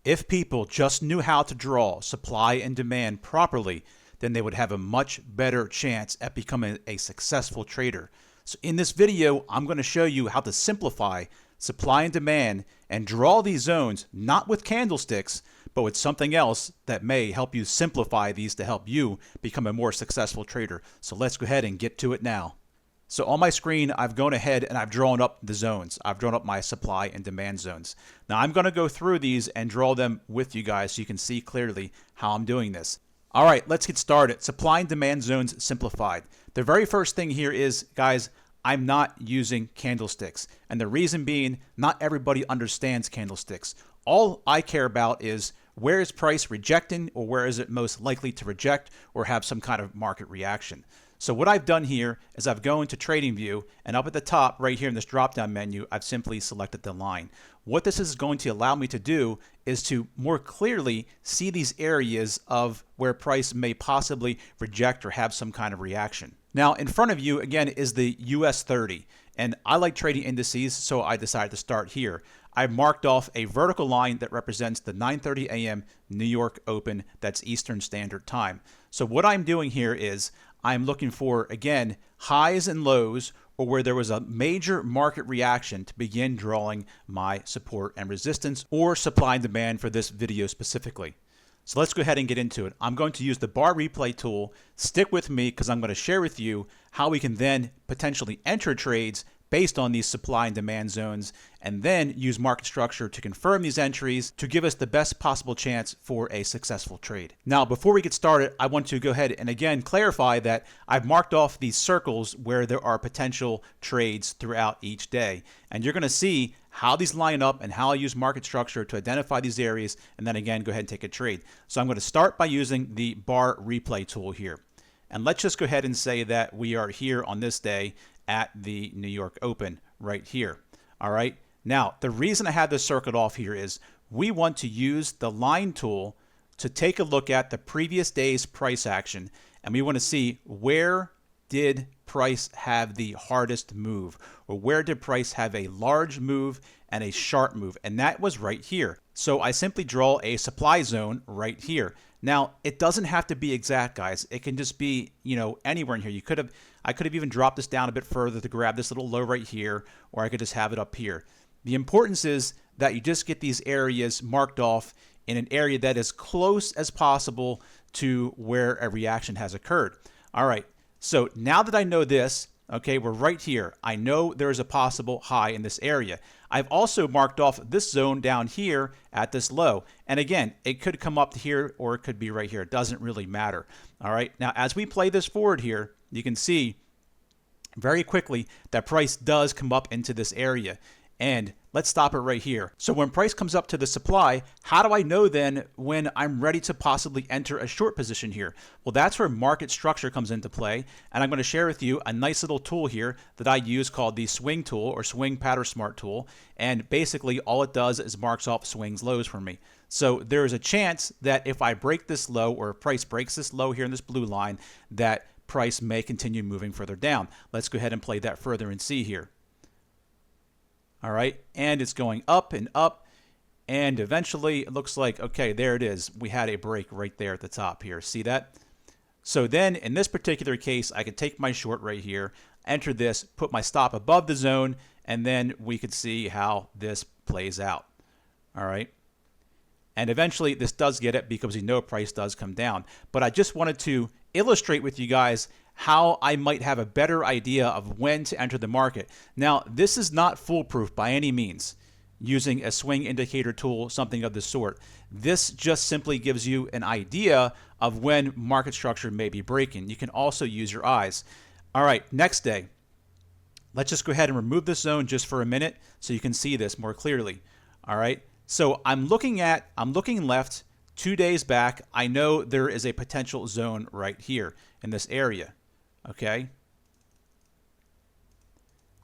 If people just knew how to draw supply and demand properly, then they would have a much better chance at becoming a successful trader. So in this video, I'm going to show you how to simplify supply and demand and draw these zones, not with candlesticks, but with something else that may help you simplify these to help you become a more successful trader. So let's go ahead and get to it now. So on my screen, I've gone ahead and I've drawn up the zones. I've drawn up my supply and demand zones. Now I'm going to go through these and draw them with you guys so you can see clearly how I'm doing this. All right, let's get started. Supply and demand zones simplified. The very first thing here is, guys, I'm not using candlesticks. And the reason being, not everybody understands candlesticks. All I care about is where is price rejecting, or where is it most likely to reject or have some kind of market reaction. So what I've done here is I've gone to TradingView, and up at the top right here in this drop-down menu, I've simply selected the line. What this is going to allow me to do is to more clearly see these areas of where price may possibly reject or have some kind of reaction. Now in front of you again is the US 30, and I like trading indices, so I decided to start here. I've marked off a vertical line that represents the 9:30 a.m. New York Open, that's Eastern Standard Time. So what I'm doing here is I'm looking for, again, highs and lows, or where there was a major market reaction to begin drawing my support and resistance, or supply and demand for this video specifically. So let's go ahead and get into it. I'm going to use the bar replay tool. Stick with me because I'm going to share with you how we can then potentially enter trades based on these supply and demand zones, and then use market structure to confirm these entries to give us the best possible chance for a successful trade. Now, before we get started, I want to go ahead and again clarify that I've marked off these circles where there are potential trades throughout each day. And you're going to see how these line up and how I use market structure to identify these areas, and then again, go ahead and take a trade. So I'm going to start by using the bar replay tool here. And let's just go ahead and say that we are here on this day at the New York Open right here. All right. Now, the reason I have this circled off here is we want to use the line tool to take a look at the previous day's price action, and we want to see where did price have the hardest move, or where did price have a large move and a sharp move, and that was right here. So I simply draw a supply zone right here. Now, it doesn't have to be exact, guys. It can just be, anywhere in here. I could have even dropped this down a bit further to grab this little low right here, or I could just have it up here. The importance is that you just get these areas marked off in an area that is close as possible to where a reaction has occurred. All right, so now that I know this, okay, we're right here. I know there's a possible high in this area. I've also marked off this zone down here at this low. And again, it could come up here or it could be right here. It doesn't really matter. All right, now as we play this forward here, you can see very quickly that price does come up into this area. And let's stop it right here. So when price comes up to the supply, how do I know then when I'm ready to possibly enter a short position here? Well, that's where market structure comes into play. And I'm going to share with you a nice little tool here that I use called the swing tool, or swing pattern smart tool. And basically all it does is marks off swings lows for me. So there is a chance that if I break this low, or if price breaks this low here in this blue line, that price may continue moving further down. Let's go ahead and play that further and see here. All right, and it's going up and up, and eventually it looks like, okay, there it is. We had a break right there at the top here. See that? So then in this particular case, I could take my short right here, enter this, put my stop above the zone, and then we could see how this plays out. All right. And eventually this does get it because price does come down. But I just wanted to illustrate with you guys how I might have a better idea of when to enter the market. Now, this is not foolproof by any means, using a swing indicator tool, something of the sort. This just simply gives you an idea of when market structure may be breaking. You can also use your eyes. All right, next day. Let's just go ahead and remove this zone just for a minute so you can see this more clearly. All right, so I'm looking left 2 days back. I know there is a potential zone right here in this area. Okay.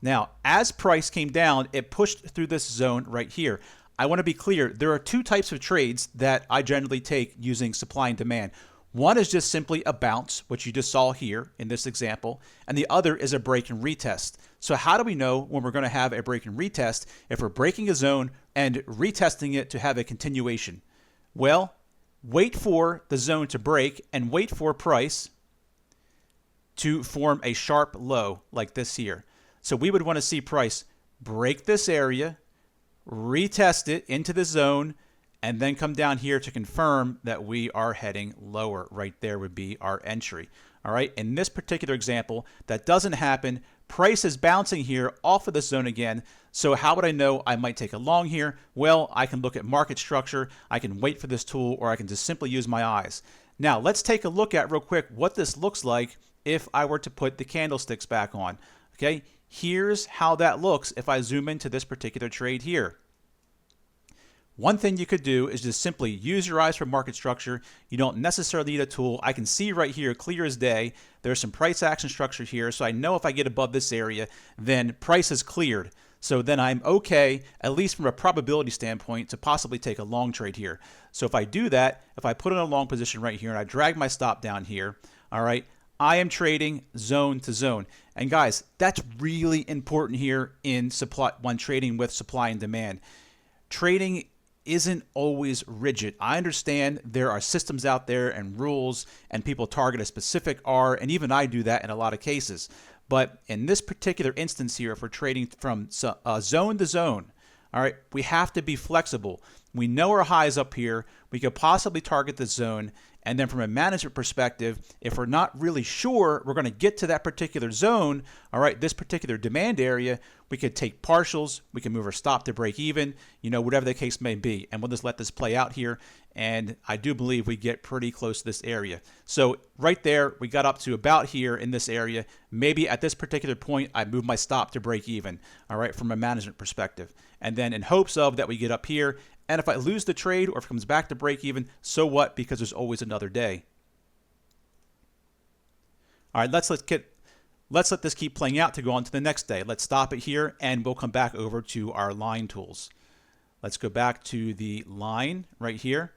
Now, as price came down, it pushed through this zone right here. I want to be clear. There are two types of trades that I generally take using supply and demand. One is just simply a bounce, which you just saw here in this example, and the other is a break and retest. So how do we know when we're going to have a break and retest if we're breaking a zone and retesting it to have a continuation? Well, wait for the zone to break and wait for price to form a sharp low like this here. So we would want to see price break this area, retest it into the zone, and then come down here to confirm that we are heading lower. Right there would be our entry. All right, in this particular example, that doesn't happen. Price is bouncing here off of the zone again. So how would I know I might take a long here? Well, I can look at market structure, I can wait for this tool, or I can just simply use my eyes. Now, let's take a look at real quick what this looks like if I were to put the candlesticks back on. Okay, here's how that looks if I zoom into this particular trade here. One thing you could do is just simply use your eyes for market structure. You don't necessarily need a tool. I can see right here, clear as day, there's some price action structure here. So I know if I get above this area, then price is cleared. So then I'm okay, at least from a probability standpoint, to possibly take a long trade here. So if I do that, if I put in a long position right here and I drag my stop down here, all right, I am trading zone to zone. And guys, that's really important here in supply when trading with supply and demand. Trading isn't always rigid. I understand there are systems out there and rules, and people target a specific R, and even I do that in a lot of cases. But in this particular instance here, if we're trading from zone to zone, all right, we have to be flexible. We know our highs up here. We could possibly target the zone. And then from a management perspective, if we're not really sure we're going to get to that particular zone, all right, this particular demand area, we could take partials, we can move our stop to break even, you know, whatever the case may be. And we'll just let this play out here. And I do believe we get pretty close to this area. So right there, we got up to about here in this area. Maybe at this particular point, I move my stop to break even, all right, from a management perspective. And then in hopes of that we get up here. And if I lose the trade or if it comes back to break even, so what? Because there's always another day. All right, let's let this keep playing out to go on to the next day. Let's stop it here and we'll come back over to our line tools. Let's go back to the line right here.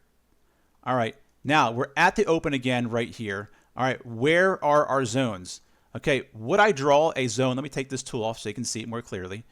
All right, now we're at the open again right here. All right, where are our zones? Okay, would I draw a zone? Let me take this tool off so you can see it more clearly.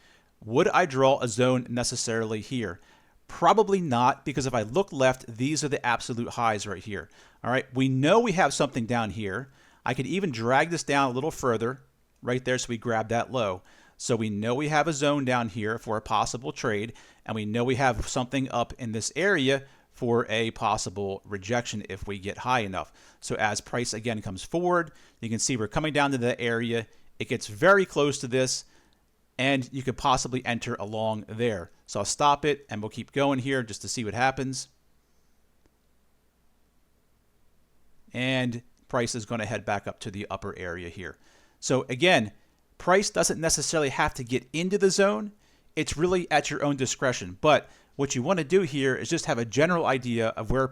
Would I draw a zone necessarily here? Probably not, because if I look left, these are the absolute highs right here. All right, we know we have something down here. I could even drag this down a little further right there so we grab that low. So we know we have a zone down here for a possible trade, and we know we have something up in this area for a possible rejection if we get high enough. So as price again comes forward, you can see we're coming down to the area. It gets very close to this, and you could possibly enter along there. So I'll stop it and we'll keep going here just to see what happens. And price is going to head back up to the upper area here. So again, price doesn't necessarily have to get into the zone. It's really at your own discretion. But what you want to do here is just have a general idea of where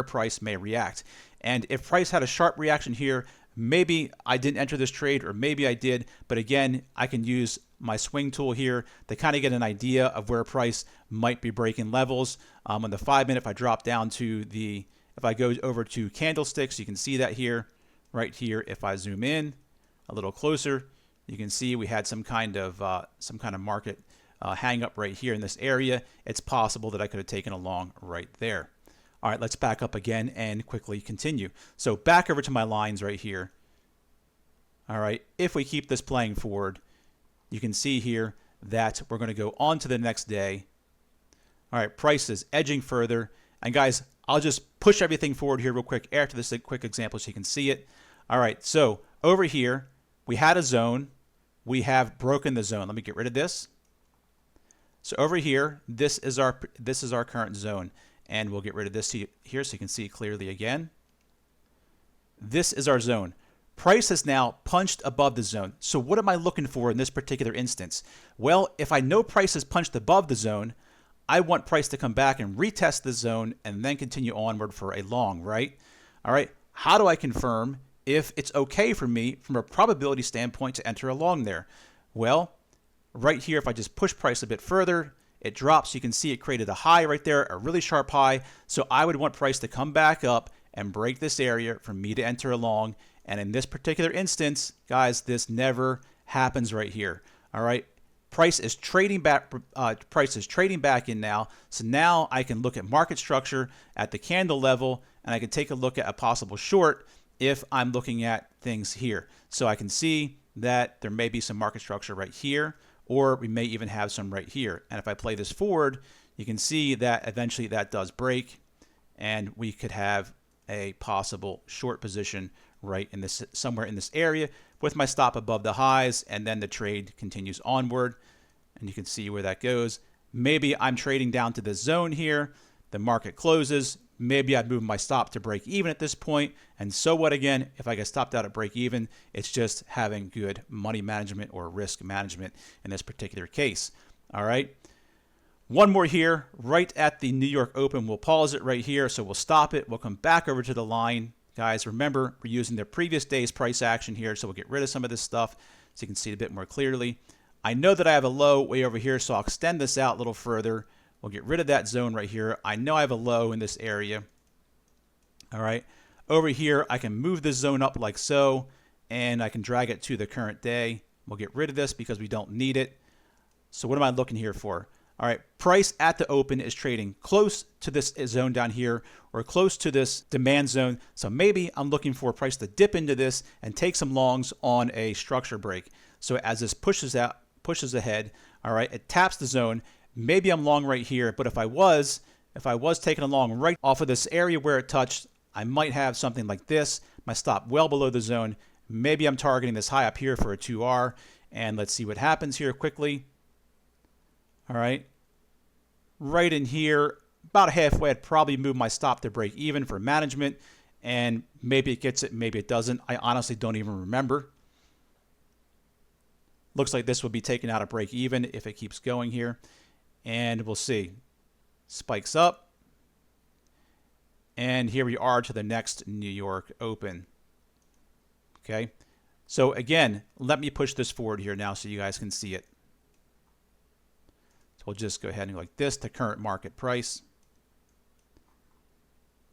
price may react. And if price had a sharp reaction here, maybe I didn't enter this trade, or maybe I did. But again, I can use my swing tool here to kind of get an idea of where price might be breaking levels. On the 5 minute, if I drop down to if I go over to candlesticks, you can see that here, right here. If I zoom in a little closer, you can see we had some kind of market hang up right here in this area. It's possible that I could have taken a long right there. All right, let's back up again and quickly continue. So back over to my lines right here. All right, if we keep this playing forward, you can see here that we're going to go on to the next day. All right, price is edging further. And guys, I'll just push everything forward here real quick after this quick example so you can see it. All right, so over here, we had a zone. We have broken the zone. Let me get rid of this. So over here, this is our current zone. And we'll get rid of this here so you can see it clearly again. This is our zone. Price has now punched above the zone. So what am I looking for in this particular instance? Well, if I know price has punched above the zone, I want price to come back and retest the zone and then continue onward for a long, right? All right, how do I confirm if it's okay for me from a probability standpoint to enter along there? Well, right here, if I just push price a bit further, it drops. You can see it created a high right there, a really sharp high. So I would want price to come back up and break this area for me to enter along. And in this particular instance, guys, this never happens right here. All right. Price is trading back. Price is trading back in now. So now I can look at market structure at the candle level, and I can take a look at a possible short if I'm looking at things here. So I can see that there may be some market structure right here, or we may even have some right here. And if I play this forward, you can see that eventually that does break, and we could have a possible short position right in this, somewhere in this area, with my stop above the highs, and then the trade continues onward, and you can see where that goes. Maybe I'm trading down to this zone here, the market closes, maybe I'd move my stop to break even at this point, and so what again, if I get stopped out at break even, it's just having good money management or risk management in this particular case. All right. One more here, right at the New York Open. We'll pause it right here, so we'll stop it. We'll come back over to the line. Guys, remember, we're using the previous day's price action here, so we'll get rid of some of this stuff so you can see it a bit more clearly. I know that I have a low way over here, so I'll extend this out a little further. We'll get rid of that zone right here. I know I have a low in this area. All right. Over here, I can move this zone up like so, and I can drag it to the current day. We'll get rid of this because we don't need it. So what am I looking here for? All right, price at the open is trading close to this zone down here, or close to this demand zone. So maybe I'm looking for a price to dip into this and take some longs on a structure break. So as this pushes ahead, all right, it taps the zone. Maybe I'm long right here, but if I was taking a long right off of this area where it touched, I might have something like this, my stop well below the zone. Maybe I'm targeting this high up here for a 2R, and let's see what happens here quickly. All right, right in here, about halfway, I'd probably move my stop to break even for management, and maybe it gets it, maybe it doesn't. I honestly don't even remember. Looks like this will be taken out of break even if it keeps going here, and we'll see. Spikes up, and here we are to the next New York Open. Okay, so again, let me push this forward here now so you guys can see it. We'll just go ahead and go like this to current market price.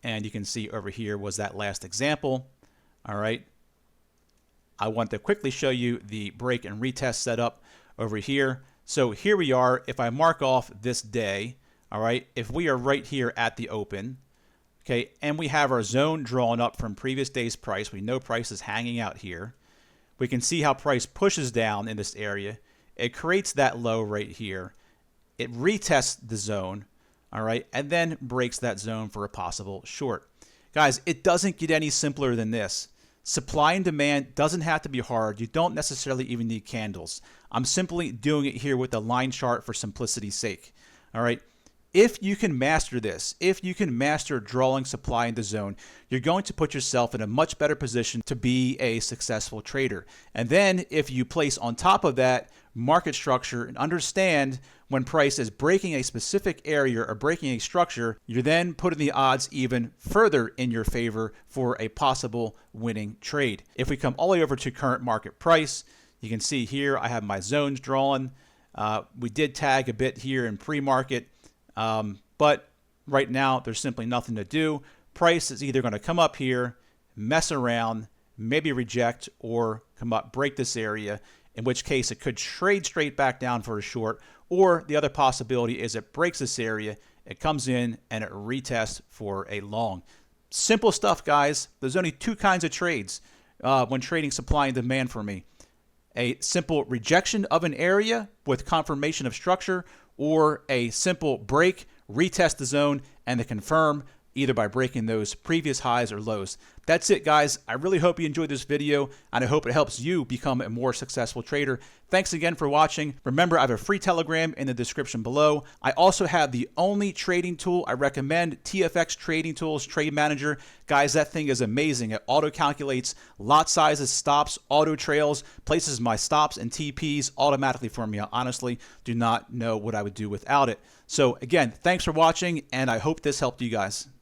And you can see over here was that last example. All right. I want to quickly show you the break and retest setup over here. So here we are. If I mark off this day, all right, if we are right here at the open, okay, and we have our zone drawn up from previous day's price, we know price is hanging out here. We can see how price pushes down in this area. It creates that low right here. It retests the zone, all right, and then breaks that zone for a possible short. Guys, it doesn't get any simpler than this. Supply and demand doesn't have to be hard. You don't necessarily even need candles. I'm simply doing it here with the line chart for simplicity's sake, all right? If you can master this, if you can master drawing supply into zone, you're going to put yourself in a much better position to be a successful trader. And then if you place on top of that market structure and understand when price is breaking a specific area or breaking a structure, you're then putting the odds even further in your favor for a possible winning trade. If we come all the way over to current market price, you can see here I have my zones drawn. We did tag a bit here in pre-market. But right now, there's simply nothing to do. Price is either going to come up here, mess around, maybe reject, or come up, break this area, in which case it could trade straight back down for a short, or the other possibility is it breaks this area, it comes in, and it retests for a long. Simple stuff, guys. There's only two kinds of trades when trading supply and demand for me. A simple rejection of an area with confirmation of structure, or a simple break, retest the zone, and then confirm either by breaking those previous highs or lows. That's it, guys. I really hope you enjoyed this video, and I hope it helps you become a more successful trader. Thanks again for watching. Remember, I have a free Telegram in the description below. I also have the only trading tool I recommend, TFX Trading Tools Trade Manager. Guys, that thing is amazing. It auto-calculates lot sizes, stops, auto trails, places my stops and TPs automatically for me. I honestly do not know what I would do without it. So again, thanks for watching, and I hope this helped you guys.